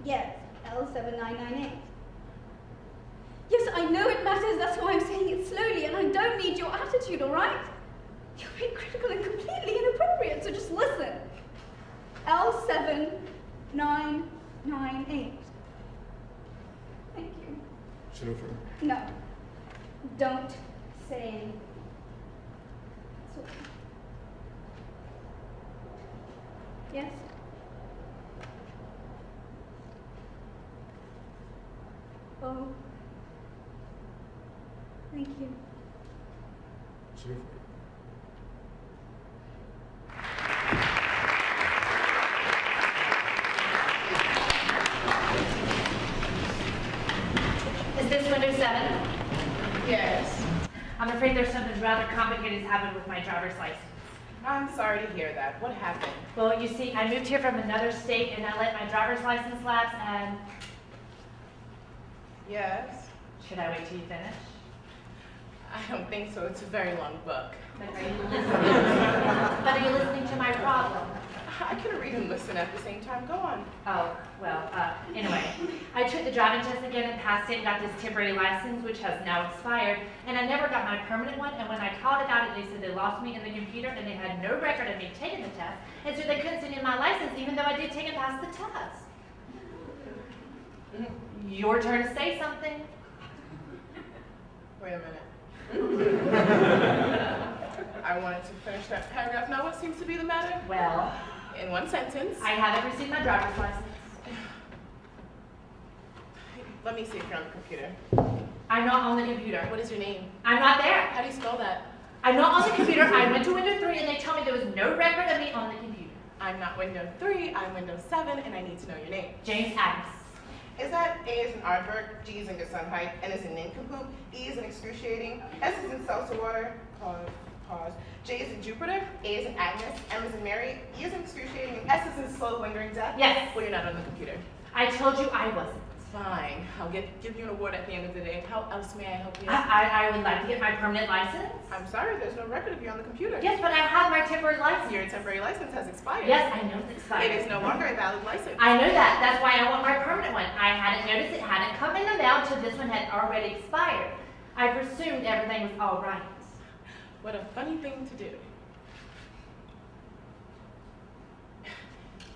Yes, L7998. Yes, I know it matters, that's why I'm saying it slowly, and I don't need your attitude, all right? You're being critical and completely inappropriate, so just listen. L7998. Thank you. Jennifer. No. Don't say anything. It's okay. Yes? Oh. Thank you. Jennifer. Is this window 7? Yes. I'm afraid there's something rather complicated has happened with my driver's license. I'm sorry to hear that. What happened? Well, you see, I moved here from another state and I let my driver's license lapse and... Yes? Should I wait till you finish? I don't think so. It's a very long book. But are you listening? But are you listening to my problem? I can read and listen at the same time. Go on. Oh, well, anyway. I took the driving test again and passed it and got this temporary license, which has now expired. And I never got my permanent one, and when I called about it, they said they lost me in the computer and they had no record of me taking the test. And so they couldn't send in my license, even though I did take and pass the test. Your turn to say something. Wait a minute. I wanted to finish that paragraph. Now, what seems to be the matter? Well, in one sentence. I haven't received my driver's license. Let me see if you're on the computer. I'm not on the computer. What is your name? I'm not there. How do you spell that? I'm not on the computer. I went to window 3 and they told me there was no record of me on the computer. I'm not window 3, I'm window 7, and I need to know your name. James Adams. Is that A is in aardvark, G is in Gesundheit, N is in nincompoop, E is in excruciating, S is in seltzer water, pause, J is in Jupiter, A is in Agnes, M is in Mary, E is in excruciating, and S is in slow lingering death? Yes. Well, you're not on the computer. I told you I wasn't. Fine. I'll give you an award at the end of the day. How else may I help you? I would like to get my permanent license. I'm sorry, there's no record of you on the computer. Yes, but I have my temporary license. Your temporary license has expired. Yes, I know it's expired. It is no longer a valid license. I know that. That's why I want my permanent one. I hadn't noticed it hadn't come in the mail until this one had already expired. I presumed everything was all right. What a funny thing to do.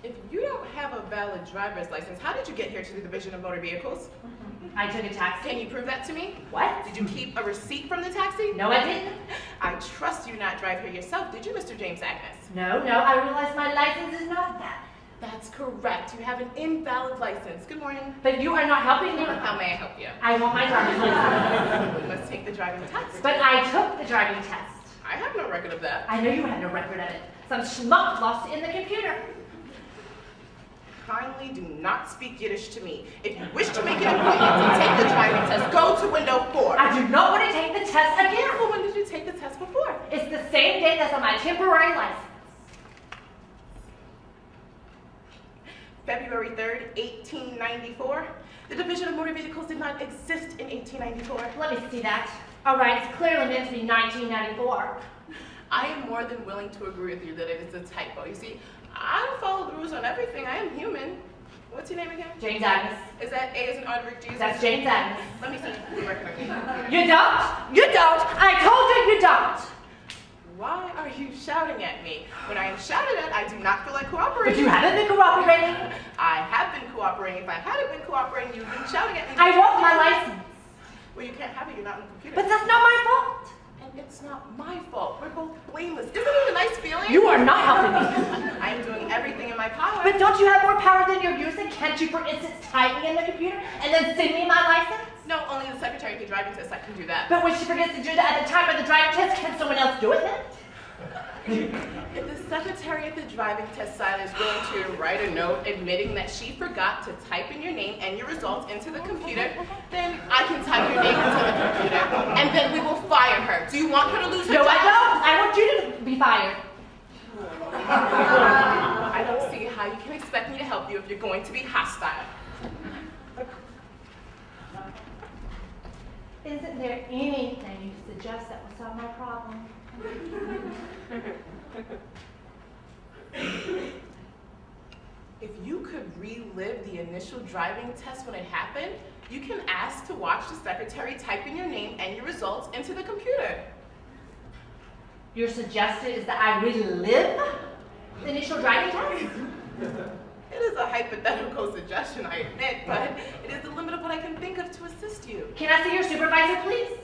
If you don't have a valid driver's license, how did you get here to the Division of Motor Vehicles? I took a taxi. Can you prove that to me? What? Did you keep a receipt from the taxi? No, I didn't. I trust you not drive here yourself, did you, Mr. James Agnes? No, I realize my license is not valid. That's correct. You have an invalid license. Good morning. But you are not helping me. How may I help you? I want my driver's license. We must take the driving test. But I took the driving test. I have no record of that. I know you had no record of it. Some schmuck lost it in the computer. Kindly do not speak Yiddish to me. If you wish to make an appointment to take the driving test, go to window 4. I do not want to take the test again. Well, when did you take the test before? It's the same date that's on my temporary license. February 3rd, 1894. The Division of Motor Vehicles did not exist in 1894. Let me see that. All right, it's clearly meant to be 1994. I am more than willing to agree with you that it is a typo. You see, I don't follow the rules on everything. I am human. What's your name again? James Agnes. Is that A as in aardvark, G as in... That's James Agnes. Let me see the record of me. You don't? You don't. I told you you don't. Why are you shouting at me? When I am shouted at, I do not feel like cooperating. But you haven't been cooperating. I have been cooperating. If I hadn't been cooperating, you've been shouting at me. I want my license. Well, you can't have it. You're not on the computer. But that's not my fault. And it's not my fault. We're both blameless. Isn't it a nice feeling? You are not helping me. I am doing everything in my power. But don't you have more power than you're using? Can't you, for instance, type me in the computer and then send me my license? No, only the secretary of the driving test I can do that. But when she forgets to do that at the time of the driving test, can someone else do it then? If the secretary at the driving test site is willing to write a note admitting that she forgot to type in your name and your results into the computer, then I can type your name into the computer, and then we will fire her. Do you want her to lose her job? No, I don't. I want you to be fired. I don't see how you can expect me to help you if you're going to be hostile. Isn't there anything you suggest that will solve my problem? If you could relive the initial driving test when it happened, you can ask to watch the secretary type in your name and your results into the computer. Your suggestion is that I relive the initial driving test? It is a hypothetical suggestion, I admit, but it is the limit of what I can think of to assist you. Can I see your supervisor, please?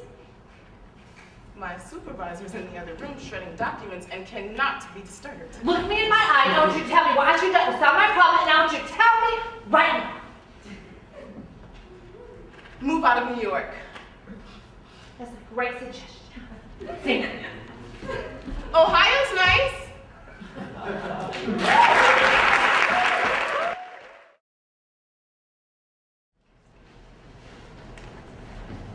My supervisor's in the other room shredding documents and cannot be disturbed. Look me in my eye, and I want you to tell me why you done was not my problem, and I want you to tell me right now. Move out of New York. That's a great suggestion. Think. Ohio's nice.